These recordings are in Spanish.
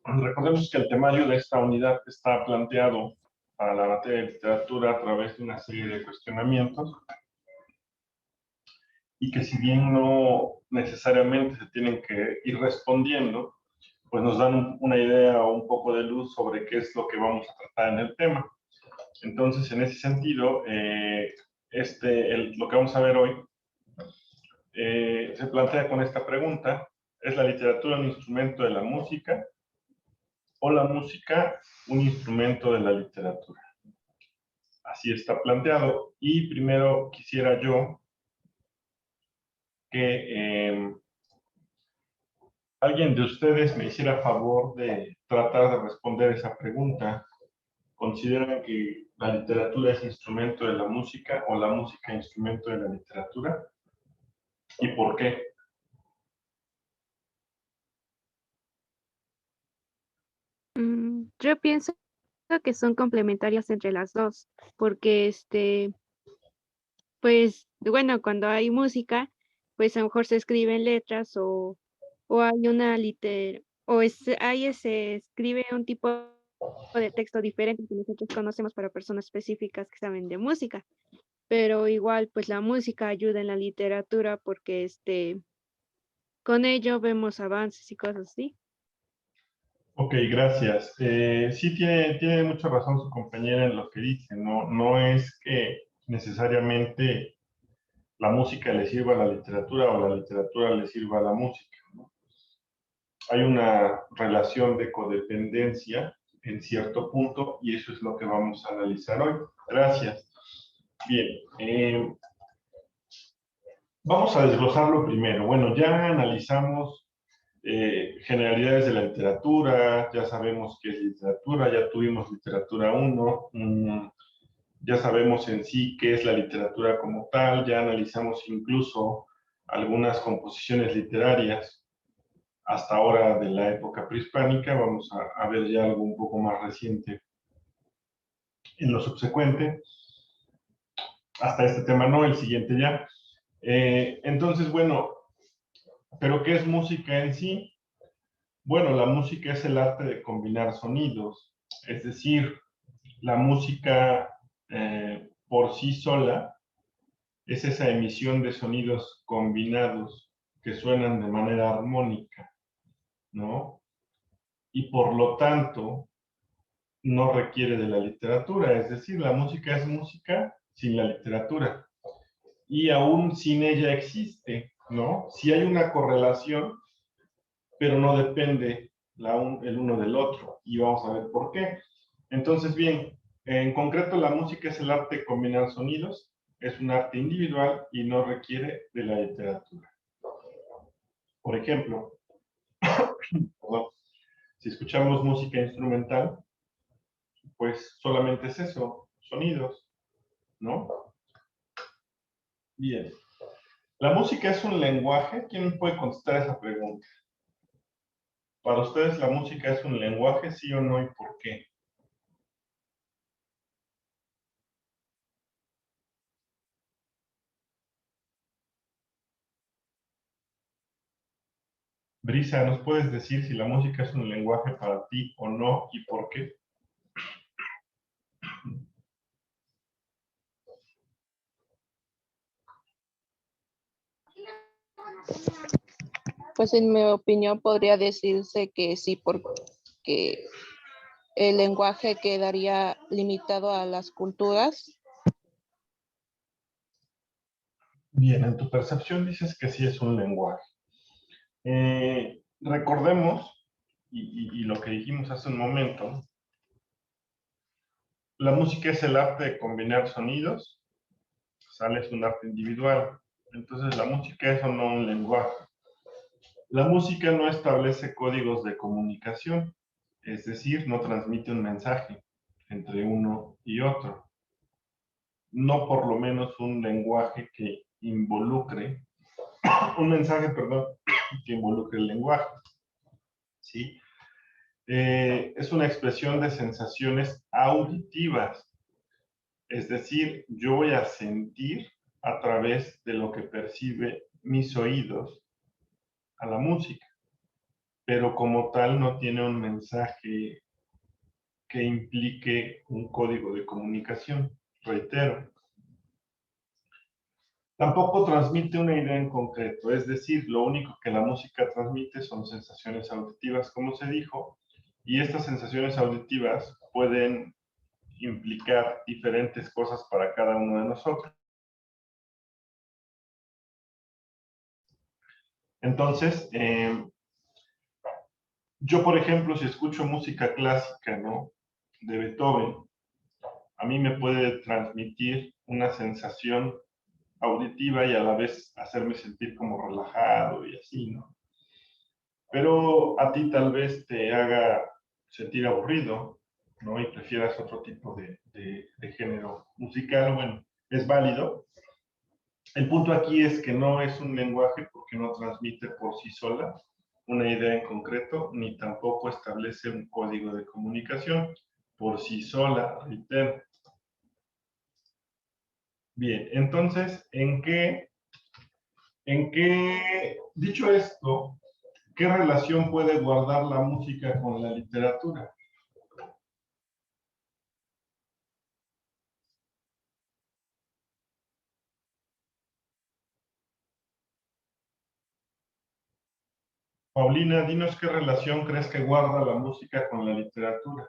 Recordemos que el temario de esta unidad está planteado para la materia de literatura a través de una serie de cuestionamientos y que si bien no necesariamente se tienen que ir respondiendo, pues nos dan una idea o un poco de luz sobre qué es lo que vamos a tratar en el tema. Entonces, en ese sentido, lo que vamos a ver hoy se plantea con esta pregunta: ¿es la literatura un instrumento de la música o la música un instrumento de la literatura? Así está planteado. Y primero quisiera yo que alguien de ustedes me hiciera favor de tratar de responder esa pregunta. ¿Consideran que la literatura es instrumento de la música o la música instrumento de la literatura? ¿Y por qué? Yo pienso que son complementarias entre las dos, porque pues bueno, cuando hay música, pues a lo mejor se escriben letras o hay una se escribe un tipo de texto diferente que nosotros conocemos para personas específicas que saben de música, pero igual pues la música ayuda en la literatura porque con ello vemos avances y cosas así. Ok, gracias. Sí, tiene mucha razón su compañera en lo que dice. No, no es que necesariamente la música le sirva a la literatura o la literatura le sirva a la música. Hay una relación de codependencia en cierto punto y eso es lo que vamos a analizar hoy. Gracias. Bien, vamos a desglosarlo primero. Bueno, ya analizamos generalidades de la literatura, ya sabemos qué es literatura, ya tuvimos literatura 1, ya sabemos en sí qué es la literatura como tal, ya analizamos incluso algunas composiciones literarias hasta ahora de la época prehispánica. Vamos a ver ya algo un poco más reciente en lo subsecuente. Hasta este tema no, el siguiente ya. Entonces, bueno, ¿pero qué es música en sí? Bueno, la música es el arte de combinar sonidos, es decir, la música por sí sola es esa emisión de sonidos combinados que suenan de manera armónica, ¿no? Y por lo tanto, no requiere de la literatura, es decir, la música es música sin la literatura. Y aún sin ella existe, ¿no? Sí hay una correlación, pero no depende el uno del otro. Y vamos a ver por qué. Entonces, bien, en concreto la música es el arte de combinar sonidos, es un arte individual y no requiere de la literatura. Por ejemplo, perdón, si escuchamos música instrumental, pues solamente es eso, sonidos, ¿no? Bien. ¿La música es un lenguaje? ¿Quién puede contestar esa pregunta? ¿Para ustedes la música es un lenguaje, sí o no, y por qué? Brisa, ¿nos puedes decir si la música es un lenguaje para ti o no y por qué? Pues en mi opinión podría decirse que sí, porque el lenguaje quedaría limitado a las culturas. Bien, en tu percepción dices que sí es un lenguaje. Recordemos, y lo que dijimos hace un momento, la música es el arte de combinar sonidos, sale, es un arte individual. Entonces la música es o no un lenguaje. La música no establece códigos de comunicación, es decir, no transmite un mensaje entre uno y otro. No por lo menos un lenguaje que involucre, un mensaje, perdón, que involucre el lenguaje, ¿sí? Es una expresión de sensaciones auditivas, es decir, yo voy a sentir a través de lo que percibe mis oídos a la música. pero como tal no tiene un mensaje que implique un código de comunicación. Reitero. Tampoco transmite una idea en concreto, es decir, lo único que la música transmite son sensaciones auditivas, como se dijo, y estas sensaciones auditivas pueden implicar diferentes cosas para cada uno de nosotros. Entonces, yo, por ejemplo, si escucho música clásica, ¿no?, de Beethoven, a mí me puede transmitir una sensación auditiva y a la vez hacerme sentir como relajado y así, ¿no? Pero a ti tal vez te haga sentir aburrido, ¿no? Y prefieras otro tipo de género musical. Bueno, es válido. El punto aquí es que no es un lenguaje porque no transmite por sí sola una idea en concreto, ni tampoco establece un código de comunicación por sí sola, reitero. Bien, entonces, dicho esto, ¿qué relación puede guardar la música con la literatura? Paulina, dinos qué relación crees que guarda la música con la literatura,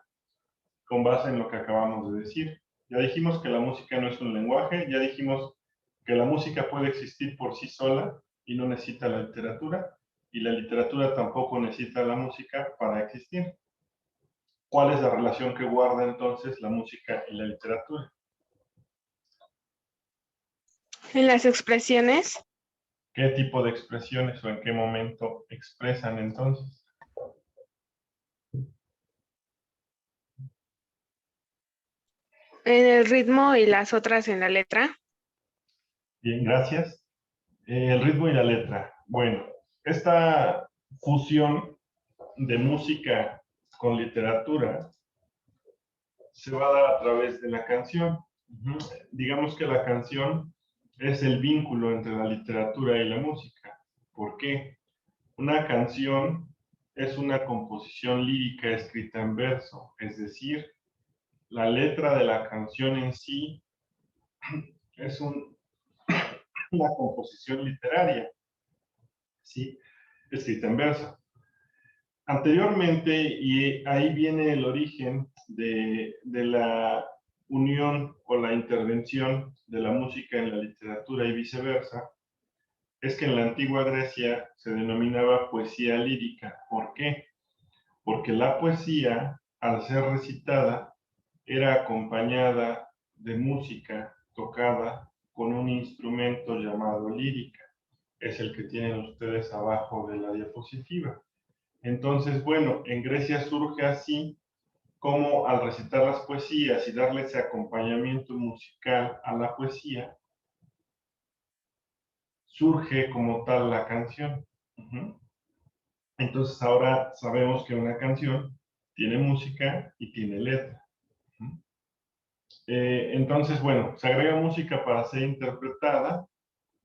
con base en lo que acabamos de decir. Ya dijimos que la música no es un lenguaje, ya dijimos que la música puede existir por sí sola y no necesita la literatura, y la literatura tampoco necesita la música para existir. ¿Cuál es la relación que guarda entonces la música y la literatura? En las expresiones, ¿Qué tipo de expresiones o en qué momento expresan entonces? en el ritmo y las otras en la letra. Bien, gracias. El ritmo y la letra. Bueno, esta fusión de música con literatura se va a dar a través de la canción. Digamos que la canción es el vínculo entre la literatura y la música. ¿Por qué? Una canción es una composición lírica escrita en verso, es decir, la letra de la canción en sí es una composición literaria, ¿sí?, escrita en verso. Anteriormente, y ahí viene el origen de la unión o la intervención de la música en la literatura y viceversa, es que en la antigua Grecia se denominaba poesía lírica. ¿Por qué? Porque la poesía, al ser recitada, era acompañada de música tocada con un instrumento llamado lírica. Es el que tienen ustedes abajo de la diapositiva. Entonces, bueno, en Grecia surge así como al recitar las poesías y darle ese acompañamiento musical a la poesía, surge como tal la canción. Entonces ahora sabemos que una canción tiene música y tiene letra. Entonces, bueno, se agrega música para ser interpretada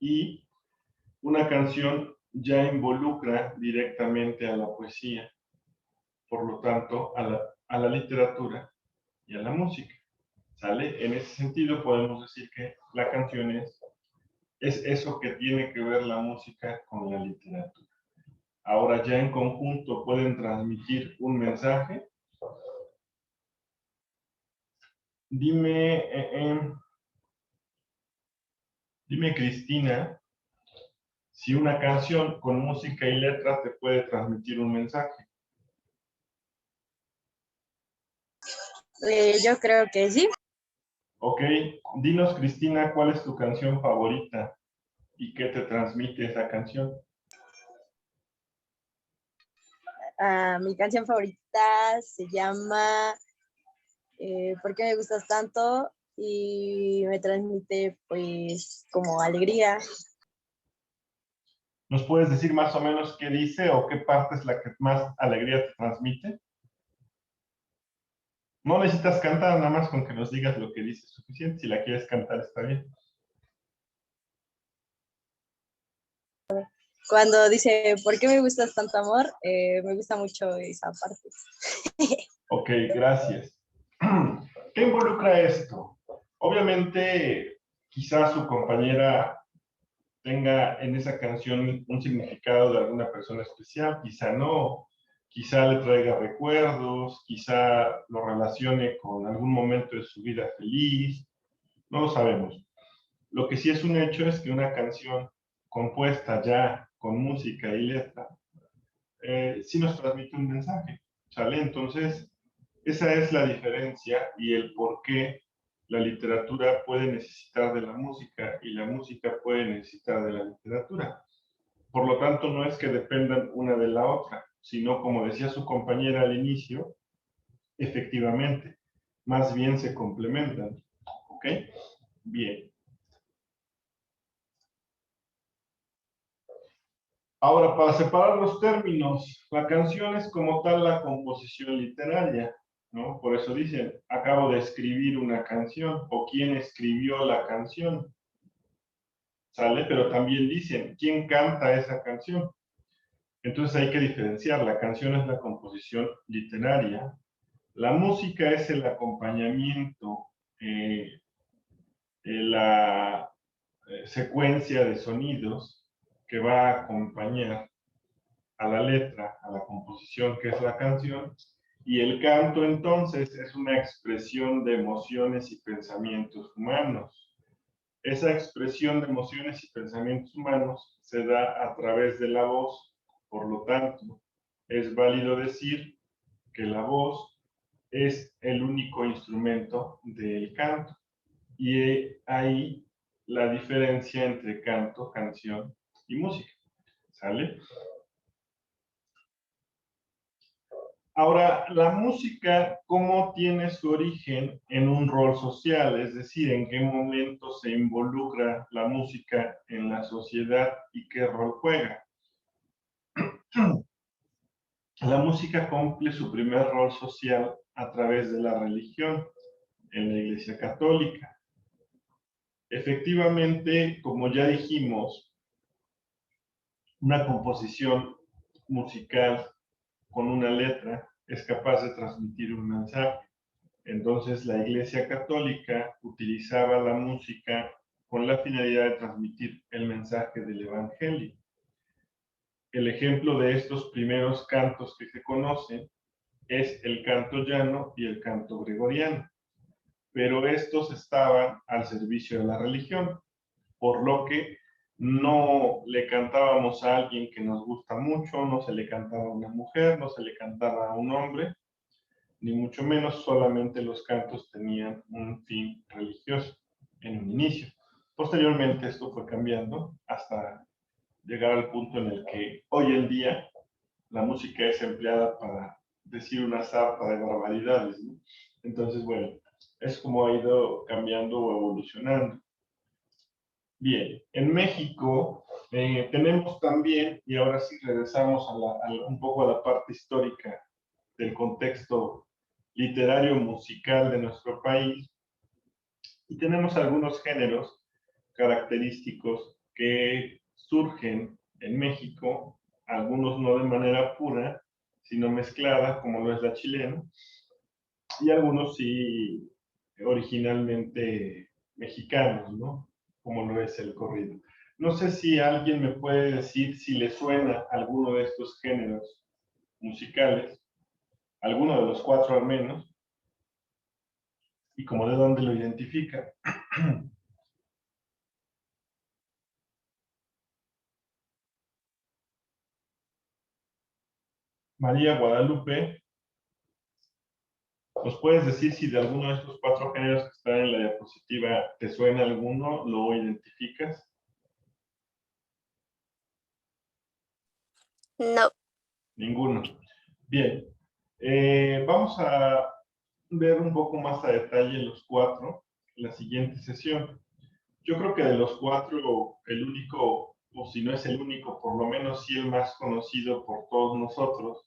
y una canción ya involucra directamente a la poesía, por lo tanto, a la literatura y a la música. ¿Sale? En ese sentido podemos decir que la canción es eso que tiene que ver la música con la literatura. Ahora ya en conjunto pueden transmitir un mensaje. Dime, Cristina, si una canción con música y letra te puede transmitir un mensaje. Yo creo que sí. Ok, dinos, Cristina, ¿cuál es tu canción favorita y qué te transmite esa canción? Mi canción favorita se llama ¿Por qué me gustas tanto? Y me transmite pues como alegría. ¿Nos puedes decir más o menos qué dice o qué parte es la que más alegría te transmite? No necesitas cantar, nada más con que nos digas lo que dice es suficiente. Si la quieres cantar, está bien. Cuando dice, ¿por qué me gustas tanto, amor? Me gusta mucho esa parte. Ok, gracias. ¿Qué involucra esto? Obviamente, quizás su compañera tenga en esa canción un significado de alguna persona especial, quizá no, quizá le traiga recuerdos, quizá lo relacione con algún momento de su vida feliz, no lo sabemos. Lo que sí es un hecho es que una canción compuesta ya con música y letra, sí nos transmite un mensaje, ¿sale? Entonces, esa es la diferencia y el por qué la literatura puede necesitar de la música y la música puede necesitar de la literatura. Por lo tanto, no es que dependan una de la otra, sino, como decía su compañera al inicio, efectivamente, más bien se complementan. ¿Ok? Bien. Ahora, para separar los términos, la canción es como tal la composición literaria, ¿no? Por eso dicen, acabo de escribir una canción, o quién escribió la canción, ¿sale? Pero también dicen, ¿quién canta esa canción? Entonces hay que diferenciar, la canción es la composición literaria, la música es el acompañamiento, la secuencia de sonidos que va a acompañar a la letra, a la composición que es la canción, y el canto entonces es una expresión de emociones y pensamientos humanos. Esa expresión de emociones y pensamientos humanos se da a través de la voz, por lo tanto, es válido decir que la voz es el único instrumento del canto. Y ahí la diferencia entre canto, canción y música. ¿Sale? Ahora, la música, ¿cómo tiene su origen en un rol social? Es decir, ¿en qué momento se involucra la música en la sociedad y qué rol juega? La música cumple su primer rol social a través de la religión en la Iglesia Católica. Efectivamente, como ya dijimos, una composición musical con una letra es capaz de transmitir un mensaje. Entonces, la Iglesia Católica utilizaba la música con la finalidad de transmitir el mensaje del Evangelio. El ejemplo de estos primeros cantos que se conocen es el canto llano y el canto gregoriano, pero estos estaban al servicio de la religión, por lo que no le cantábamos a alguien que nos gusta mucho, no se le cantaba a una mujer, no se le cantaba a un hombre, ni mucho menos, solamente los cantos tenían un fin religioso en un inicio. Posteriormente esto fue cambiando hasta llegar al punto en el que hoy en día la música es empleada para decir una sarta de barbaridades, ¿no? Entonces, bueno, es como ha ido cambiando o evolucionando. Bien, en México tenemos también, y ahora sí regresamos un poco a la parte histórica del contexto literario musical de nuestro país, y tenemos algunos géneros característicos que surgen en México, algunos no de manera pura, sino mezclada, como lo es la chilena, y algunos sí originalmente mexicanos, ¿no? Como lo es el corrido. No sé si alguien me puede decir si le suena alguno de estos géneros musicales, alguno de los cuatro al menos, y como de dónde lo identifica. María Guadalupe, ¿nos puedes decir si de alguno de estos cuatro géneros que están en la diapositiva te suena alguno, lo identificas? No. Ninguno. Bien. Vamos a ver un poco más a detalle los cuatro en la siguiente sesión. Yo creo que de los cuatro, el único, o si no es el único, por lo menos sí el más conocido por todos nosotros,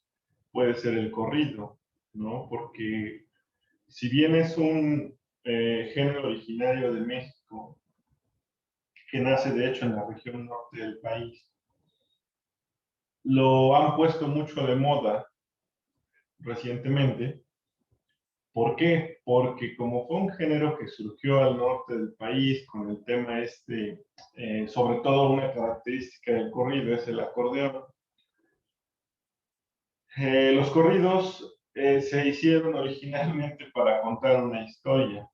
puede ser el corrido, ¿no? Porque si bien es un género originario de México, que nace de hecho en la región norte del país, lo han puesto mucho de moda recientemente. ¿Por qué? Porque como fue un género que surgió al norte del país con el tema sobre todo una característica del corrido es el acordeón. Los corridos se hicieron originalmente para contar una historia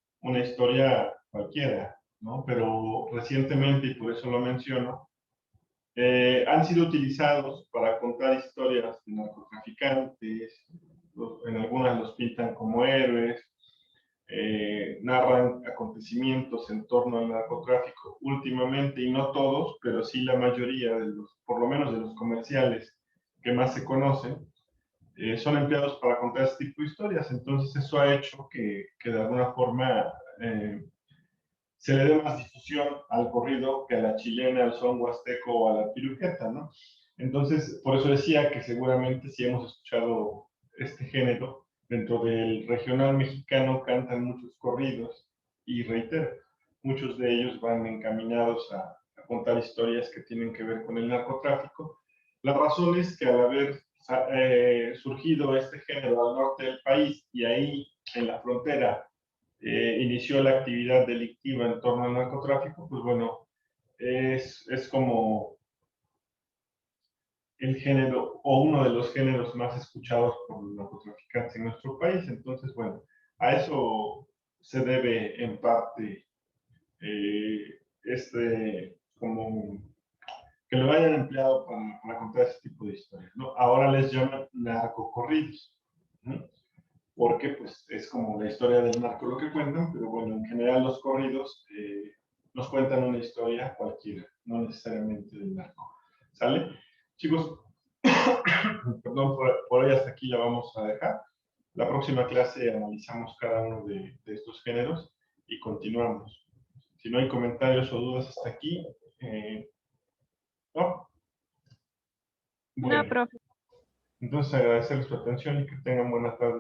cualquiera, ¿no? Pero recientemente, y por eso lo menciono, han sido utilizados para contar historias de narcotraficantes, en algunas los pintan como héroes, narran acontecimientos en torno al narcotráfico últimamente, y no todos, pero sí la mayoría de por lo menos de los comerciales que más se conocen, son empleados para contar este tipo de historias. Entonces eso ha hecho que de alguna forma se le dé más difusión al corrido que a la chilena, al son huasteco o a la pirujeta, ¿no? Entonces, por eso decía que seguramente si hemos escuchado este género, dentro del regional mexicano cantan muchos corridos, y reitero, muchos de ellos van encaminados a contar historias que tienen que ver con el narcotráfico. La razón es que al haber surgido este género al norte del país y ahí en la frontera inició la actividad delictiva en torno al narcotráfico, pues bueno, es como el género o uno de los géneros más escuchados por los narcotraficantes en nuestro país. Entonces, bueno, a eso se debe en parte como que lo hayan empleado para contar ese tipo de historias, ¿no? Ahora les llaman narcocorridos, ¿no? Porque pues es como la historia del narco lo que cuentan, pero bueno, en general los corridos nos cuentan una historia cualquiera, no necesariamente del narco. ¿Sale? Chicos, perdón, por hoy hasta aquí la vamos a dejar. La próxima clase analizamos cada uno de estos géneros y continuamos. Si no hay comentarios o dudas hasta aquí, ¿no? No, Bueno, profe. entonces agradecerles su atención y que tengan buena tarde.